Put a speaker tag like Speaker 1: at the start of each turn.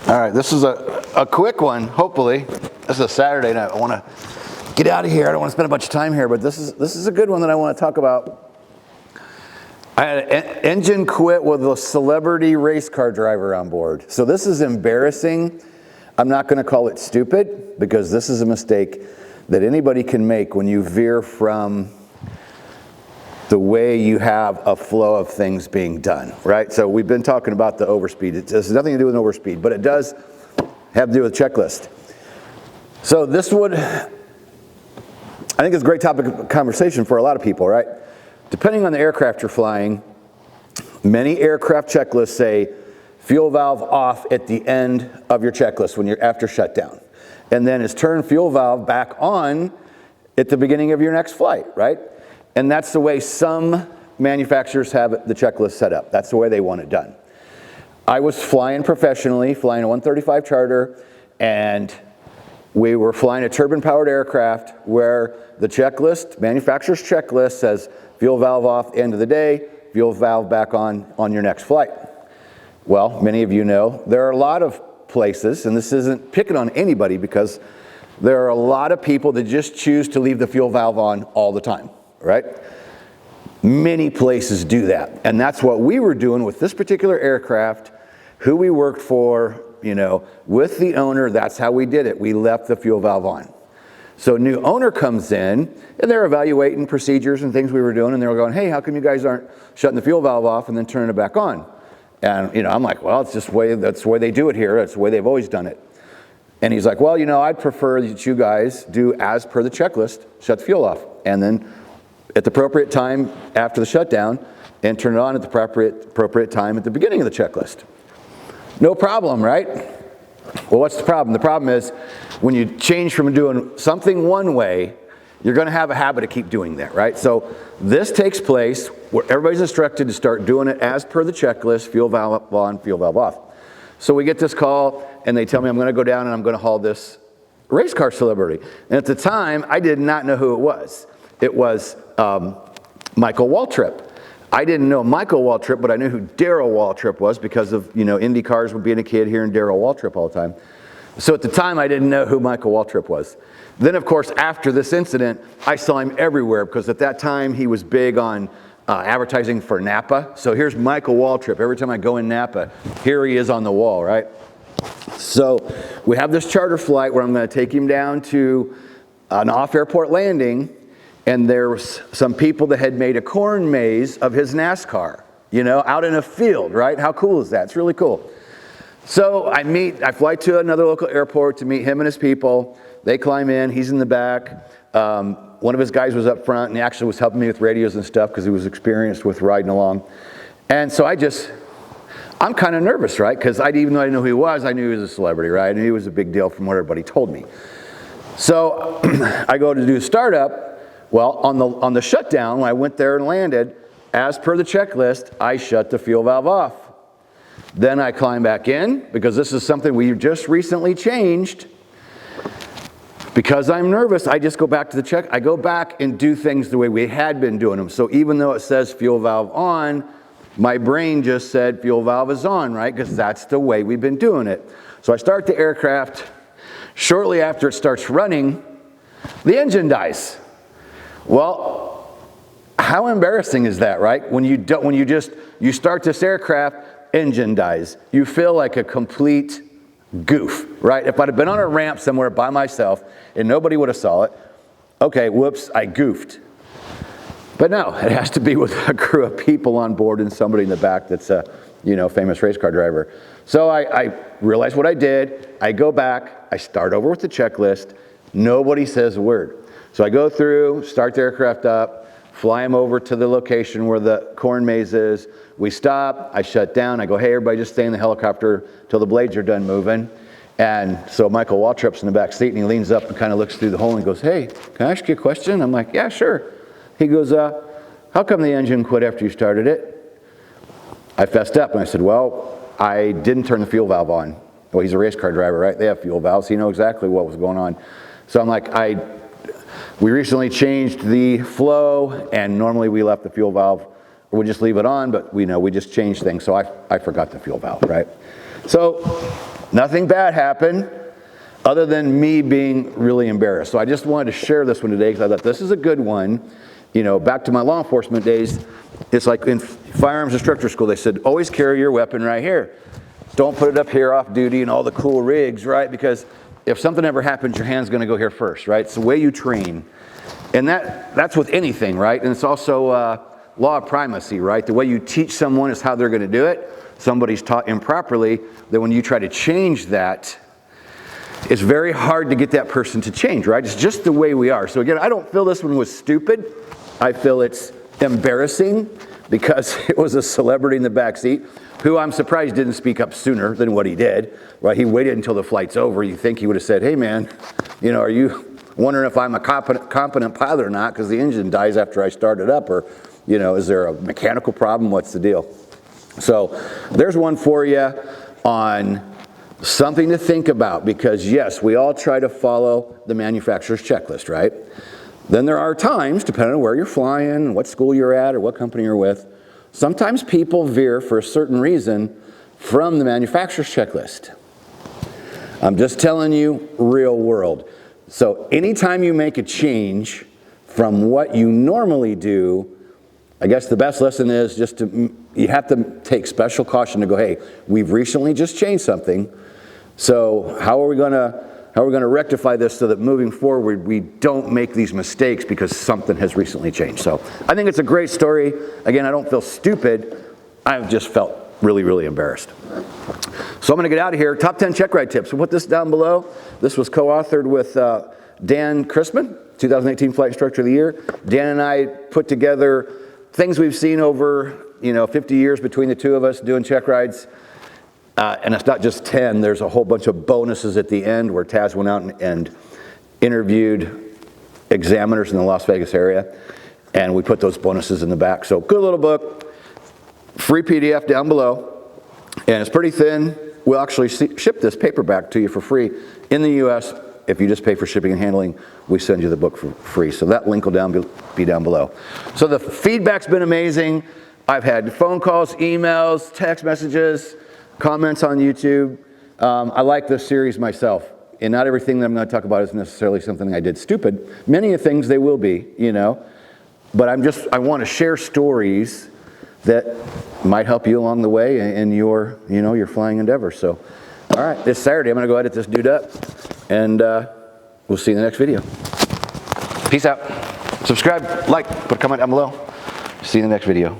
Speaker 1: All right, this is a quick one, hopefully. This is a Saturday night. I want to get out of here. I don't want to spend a bunch of time here, but this is a good one that I want to talk about. I had an engine quit with a celebrity race car driver on board. So this is embarrassing. I'm not going to call it stupid, because this is a mistake that anybody can make when you veer from the way you have a flow of things being done, right? So we've been talking about the overspeed. It has nothing to do with overspeed, but it does have to do with checklist. So this would, I think it's a great topic of conversation for a lot of people, right? Depending on the aircraft you're flying, many aircraft checklists say fuel valve off at the end of your checklist when you're after shutdown. And then it's turn fuel valve back on at the beginning of your next flight, right? And that's the way some manufacturers have the checklist set up. That's the way they want it done. I was flying professionally, flying a 135 charter, and we were flying a turbine-powered aircraft where the checklist, manufacturer's checklist, says fuel valve off end of the day, fuel valve back on your next flight. Well, many of you know there are a lot of places, and this isn't picking on anybody, because there are a lot of people that just choose to leave the fuel valve on all the time. Right? Many places do that. And that's what we were doing with this particular aircraft, who we worked for, you know, with the owner. That's how we did it. We left the fuel valve on. So a new owner comes in, and they're evaluating procedures and things we were doing, and they're going, hey, how come you guys aren't shutting the fuel valve off and then turning it back on? And, you know, I'm like, well, it's just that's the way they do it here. That's the way they've always done it. And he's like, well, you know, I'd prefer that you guys do as per the checklist, shut the fuel off, and then at the appropriate time after the shutdown, and turn it on at the appropriate time at the beginning of the checklist. No problem, right? Well, what's the problem? The problem is when you change from doing something one way, you're going to have a habit of keep doing that, right? So this takes place where everybody's instructed to start doing it as per the checklist, fuel valve on, fuel valve off. So we get this call, and they tell me I'm going to go down and I'm going to haul this race car celebrity. And at the time, I did not know who it was. It was Michael Waltrip. I didn't know Michael Waltrip, but I knew who Darrell Waltrip was because of, you know, Indy cars, being a kid hearing Darrell Waltrip all the time. So at the time, I didn't know who Michael Waltrip was. Then, of course, after this incident, I saw him everywhere, because at that time, he was big on advertising for Napa. So here's Michael Waltrip. Every time I go in Napa, here he is on the wall, right? So we have this charter flight where I'm going to take him down to an off-airport landing. And there was some people that had made a corn maze of his NASCAR, you know, out in a field, right? How cool is that? It's really cool. So I fly to another local airport to meet him and his people. They climb in, he's in the back. One of his guys was up front, and he actually was helping me with radios and stuff because he was experienced with riding along. And so I'm kind of nervous, right? Because even though I didn't know who he was, I knew he was a celebrity, right? I knew he was a big deal from what everybody told me. So I go to do a startup. Well, on the shutdown, when I went there and landed, as per the checklist, I shut the fuel valve off. Then I climb back in, because this is something we just recently changed. Because I'm nervous, I just go back to the check. I go back and do things the way we had been doing them. So even though it says fuel valve on, my brain just said fuel valve is on, right? Because that's the way we've been doing it. So I start the aircraft. Shortly after it starts running, the engine dies. Well, how embarrassing is that, right? When you start this aircraft, engine dies. You feel like a complete goof, right? If I'd have been on a ramp somewhere by myself and nobody would have saw it, okay, whoops, I goofed. But no, it has to be with a crew of people on board and somebody in the back that's a, you know, famous race car driver. So I realized what I did. I go back, I start over with the checklist. Nobody says a word. So I go through, start the aircraft up, fly them over to the location where the corn maze is. We stop, I shut down, I go, hey, everybody just stay in the helicopter till the blades are done moving. And so Michael Waltrip's in the back seat, and he leans up and kind of looks through the hole and goes, hey, can I ask you a question? I'm like, yeah, sure. He goes, how come the engine quit after you started it? I fessed up and I said, well, I didn't turn the fuel valve on. Well, he's a race car driver, right? They have fuel valves, so you know exactly what was going on. So I'm like, we recently changed the flow, and normally we left the fuel valve, or we just leave it on, but we just changed things, so I forgot the fuel valve, right? So Nothing bad happened other than me being really embarrassed. So I just wanted to share this one today because I thought this is a good one. You know, back to my law enforcement days, it's like in firearms instructor school, they said, always carry your weapon right here. Don't put it up here off duty and all the cool rigs, right? Because if something ever happens, your hand's going to go here first, right? It's the way you train. And that's with anything, right? And it's also law of primacy, right? The way you teach someone is how they're going to do it. Somebody's taught improperly, that when you try to change that, it's very hard to get that person to change, right? It's just the way we are. So again, I don't feel this one was stupid. I feel it's embarrassing because it was a celebrity in the backseat who I'm surprised didn't speak up sooner than what he did, right? He waited until the flight's over. You think he would have said, hey man, you know, are you wondering if I'm a competent pilot or not because the engine dies after I start it up, or, you know, is there a mechanical problem? What's the deal? So there's one for you on something to think about, because yes, we all try to follow the manufacturer's checklist, right? Then there are times, depending on where you're flying, what school you're at, or what company you're with, sometimes people veer for a certain reason from the manufacturer's checklist. I'm just telling you, real world. So anytime you make a change from what you normally do, I guess the best lesson is just you have to take special caution to go, hey, we've recently just changed something, so how are we going to rectify this so that moving forward we don't make these mistakes because something has recently changed. So I think it's a great story. Again, I don't feel stupid. I've just felt really, really embarrassed. So I'm going to get out of here. Top 10 check ride tips. We'll put this down below. This was co-authored with Dan Chrisman, 2018 Flight Instructor of the Year. Dan and I put together things we've seen over 50 years between the two of us doing check rides. And it's not just 10, there's a whole bunch of bonuses at the end where Taz went out and interviewed examiners in the Las Vegas area, and we put those bonuses in the back. So good little book, free PDF down below, and it's pretty thin. We'll actually ship this paperback to you for free in the US. If you just pay for shipping and handling, we send you the book for free. So that link will be down below. So the feedback's been amazing. I've had phone calls, emails, text messages, comments on YouTube. I like this series myself, and not everything that I'm going to talk about is necessarily something I did stupid. Many of things they will be, but I want to share stories that might help you along the way in your flying endeavor. So, all right, this Saturday I'm going to go edit this dude up, and we'll see you in the next video. Peace out. Subscribe, like, put a comment down below. See you in the next video.